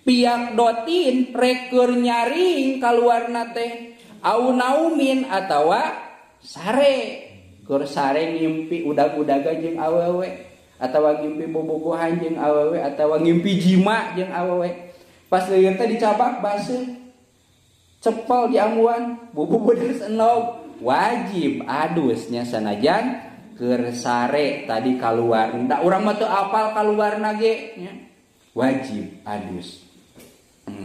piak dotin reker nyaring kaluarna teh au naumin atawa sare keur sare ngimpi udag-udaga jeung awewe atawa ngimpi bobogohan jeung awewe atawa ngimpi jima jeung awewe pas leueur teh dicabak baseuh cepel diamuan bobogodas enog wajib adusnya sanajan keur sare tadi kaluar da urang mah teu apal kaluarna ge nya wajib adus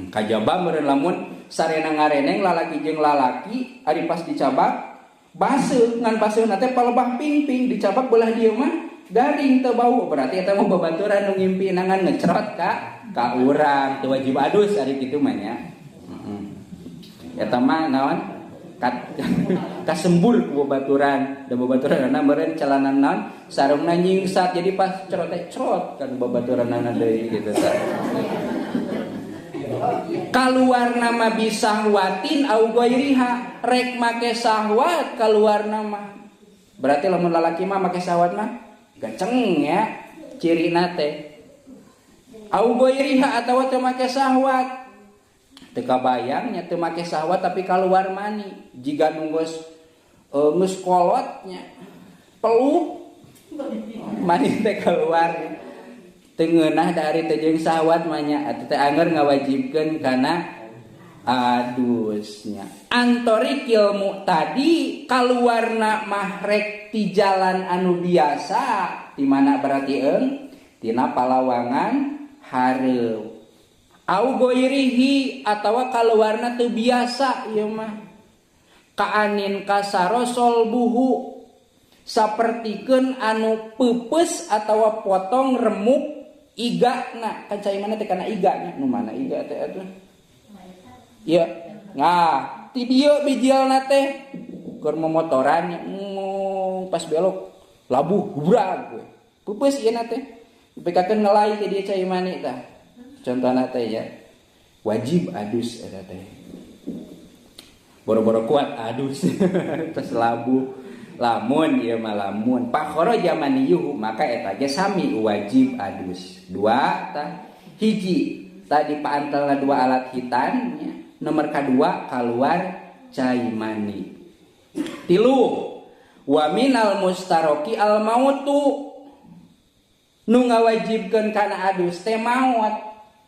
kajaba meureun lamun sarena ngareneng lalaki jeung lalaki ari pas dicabak baseuh ngan baseuhna teh palebah pingping dicabak belah dieu mah garing teu bau berarti eta mah babaturan nu ngimpi nangan ngecrot ka urang teu wajib adus ari kitu mah nya eta mah naon kasembur ku babaturan da babaturanna meureun calanan naon sarungna nyingsat jadi pas cerot teh crot kan babaturanna deui kitu tah kaluar nama bisa watin au ghairiha rek make sahwat kaluar nama berarti lamun lalaki mah make sahwat mah gaceng ya cirina teh au ghairiha atawa teu make sahwat teu kabayang nya teu make sahwat tapi kaluar mani jiga nunggus geus kolotnya peluh mani teh kaluar teu ngeunah dari teh jeung sahwat mah nya atuh teh anger ngawajibkeun kana adusnya antorikil muqtadi kaluarna mah rek ti jalan anu biasa di mana berarti tina palawangan hareup au goirihi atawa kaluarna teu biasa ieu mah kaanin kasarosol buhu sapertikeun anu peupeus atawa potong remuk igana kan cai mana teh kana igana nu mana iga teh atuh ieu nah ti dieu bijialna teh keur momotoran pas belok labuh gubrag we peupeus ieu na teh dipikakeun ngelai ke dieu cai mani tah contohna teh ya wajib adus eta teh boro-boro kuat adus pas labuh lamun ieu mah lamun pakhoro jamaniyuh maka eta ge sami wajib adus dua tah hiji tadi paantelna dua alat hitan nya nomor kadua kaluar cai mani tilu wa minal mustaroki al mautu nu ngawajibkeun kana adus teh maot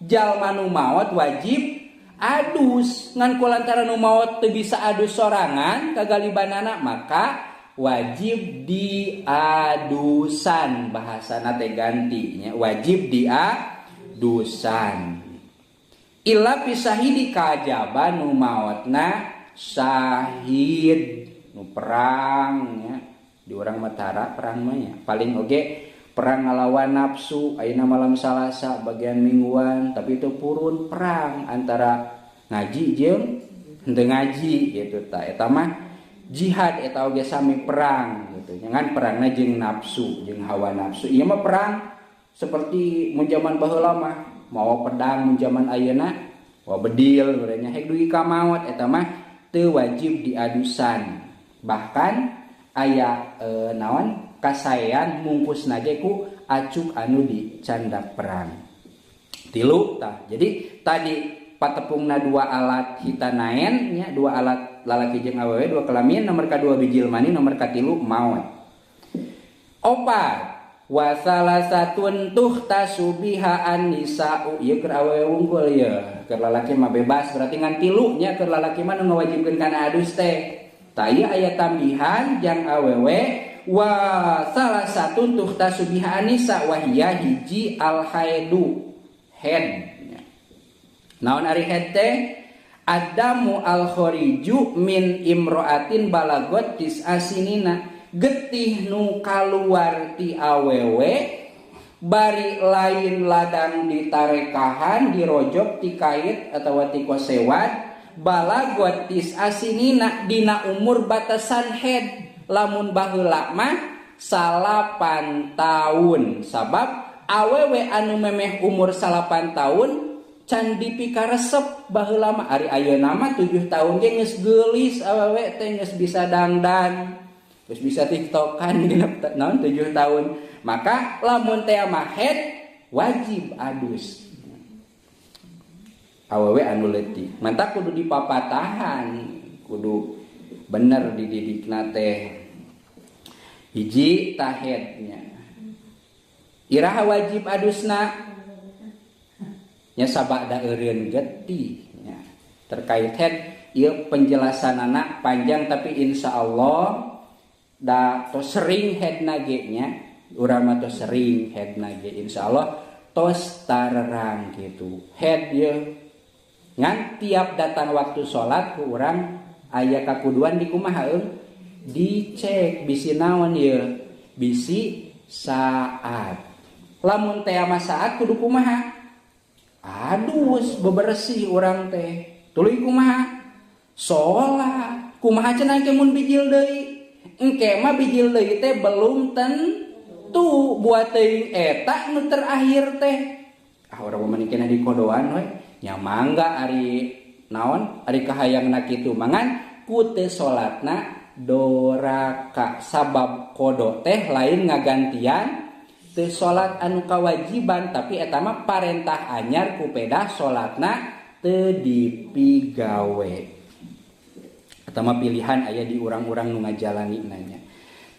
jalma nu maot wajib adus ngan kulantaran nu maot teu bisa adus sorangan kagalibanana maka wajib diadusan bahasana teh gantinya wajib diadusan illa pisahidi kajaba nu maotna syahid nu perang nya di urang Matara perang mah nya paling oge perang ngalawan nafsu ayeuna malam Salasa bagian mingguan tapi itu purun perang antara ngaji jeung henteu ngaji gitu tah eta mah jihad eta oge sami perang gitu jangan perangna jeung nafsu jeung hawa nafsu ieu mah perang seperti mun zaman baheula mah mawa pedang mun zaman ayeuna mawa bedil urangnya hek dugi ka maot eta mah teu wajib diadusan bahkan aya naon kasayan mungkusna ge ku acuk anu di candak perang tilu tah jadi tadi patepungna dua alat hitanaen nya dua alat lalaki jeung awewe dua kelamin nomor kadua bijil mani nomor katilu maot opat wa salasatun tuhtasu biha an-nisa'u ieu keur awewe unggul ya keur lalaki mah bebas berarti ngan tilu nya keur lalaki mah nu ngawajibkeun kana adus teh tah ieu aya tambihan jang awewe wa salasatun tuhtasu biha an-nisa' wa hiya hiji al haidu head naon ari head teh adamu al khariju min imra'atin balagot tisasinina getih nu kaluar ti awewe bari lain ladang ditarekahan dirojok ti kait atawa ti kosewat balagot tisasinina dina umur batasan head lamun baheula mah 8 tahun sabab awewe anu memeh umur 8 tahun can dipikaresep baheula mah ari ayeuna mah 7 tahun ge geus geulis awewe teh geus bisa dangdan geus bisa tiktokan genep naon 7 tahun maka lamun teh mah head wajib adus awewe anu leutik mantap kudu dipapatahan kudu bener dididikna teh. Hiji tahednya iraha wajib adusna nya sabada eureun getih nya terkait head ieu penjelasanana panjang tapi insyaallah da tos sering headna ge nya urang mah tos sering headna ge insyaallah tos tarerang kitu head ieu ngan tiap datang waktu salat ku urang aya kakuduan di kumaha dicek bisi naon ya bisi saat lamun teh ama saat kudu kumaha adus bebersih urang teh tuluy kumaha salat kumaha cenah ke mun bijil deui engke mah bijil deui teh belum tentu buat teuing eta nu terakhir teh urang mah kenah dikodoan we nya mangga ari naon ari kahayangna kitu mangan ku teu salatna doraka sabab kodo teh lain ngagantian teu salat anu kawajiban tapi eta mah parentah anyar ku pedah salatna teu dipigawe eta mah pilihan aya di urang-urang nu ngajalani nanya.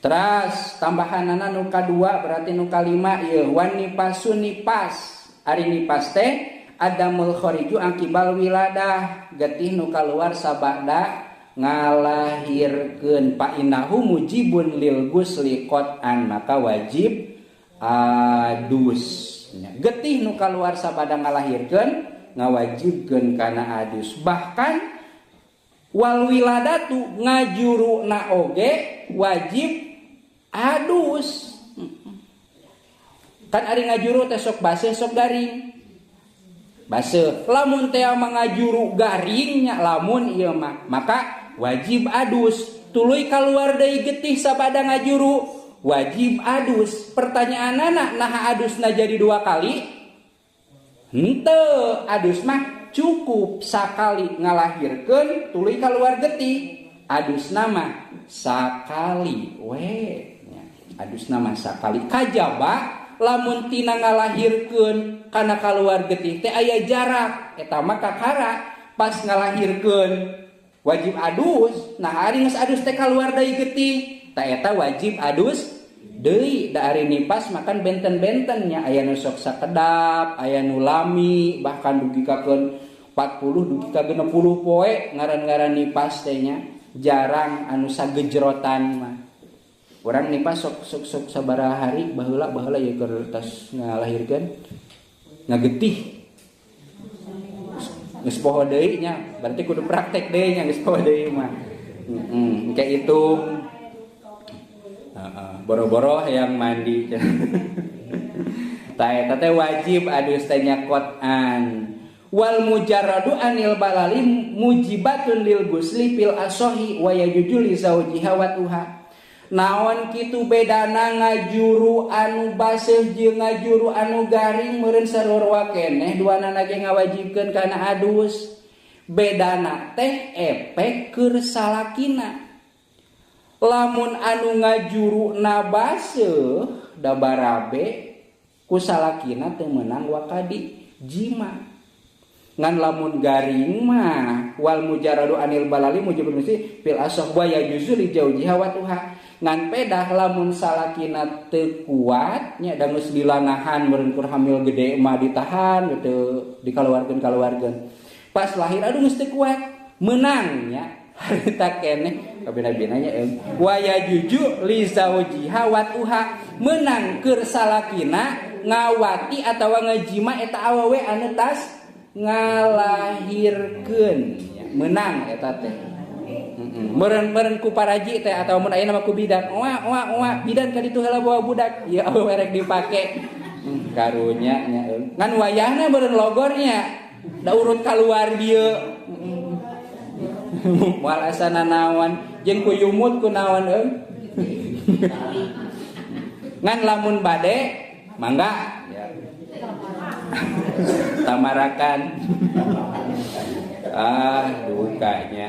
Terus tambahanana nu kadua berarti nu kalima ieu wan nipasun nipas ari nipas teh adamul khariju angkibal wiladah getih nu kaluar sabada ngalahirkeun pa innahu mujibun lil gusli qat'an maka wajib adus getih nu kaluar sabada ngalahirkeun ngawajibkeun kana adus bahkan wal wiladatu ngajuruna oge wajib adus kan ari ngajuru teh sok baseuh sok garing baseuh lamun teh mangajuru garingnya lamun ieu mah maka wajib adus tuluy kaluar deui getih sabada ngajuru wajib adus. Pertanyaanana naha adusna jadi 2 kali henteu adus mah cukup sakali ngalahirkeun tuluy kaluar getih adusna mah sakali we adusna mah sakali kajaba lamun tina ngalahirkeun kana kaluar getih teh aya jarak eta mah kakara pas ngalahirkeun wajib adus nah ari geus adus teh kaluar deui getih tah eta wajib adus deui da ari nipas makan benten-bentennya aya nu sok sakedap aya nu lami bahkan dugi kakeun 40 dugi ka 60 poe ngaran-ngaran nipas teh nya jarang anu sagejrotan mah urang nipas sok sabaraha hari baheula ya keur tos ngalahirkeun ngagetih geus poho deui nya berarti kudu praktek deui nya geus poho deui mah engke itu boro-boro hayang mandi tah eta teh wajib adus teh nya qat'an wal mujarradu anil balali mujibatun lil gusli fil asohi wa yajuju li zaujiha wa tuha. Naon kitu bedana ngajuru anu baseuh jeung ngajuru anu garing meureun sarua keneh duanana ge ngawajibkeun kana adus. Bedana teh efek keur salakina. Lamun anu ngajuru na baseuh da barabe ku salakina teu meunang wakadi jima. Ngan lamun garing mah wal mujarradu anil balali mujibun musi fil asah wa yajuzu li jaujiha wa tuha. Ngan pedah lamun salakina teu kuat nya da geus dilanahan meureun kur hamil gede mah ditahan teu dikaluarkeun pas lahir aduh geus teu kuat meunang nya harita keneh kabina-bina nya wa yajuju li zaujiha wa tuha meunang keur salakina ngawati atawa ngajima eta awewe anu tas ngalahirkeun menang eta teh meureun ku paraji teh atawa mun aya nama ku bidan bidan ka ditu heula bawa budak ieu awewe rek dipake karunya nya ngan wayahna meureun logornya da urut kaluar dieu moal asana naon jeung ku yumut ku naon ngan lamun bade mangga tamarakan dukanya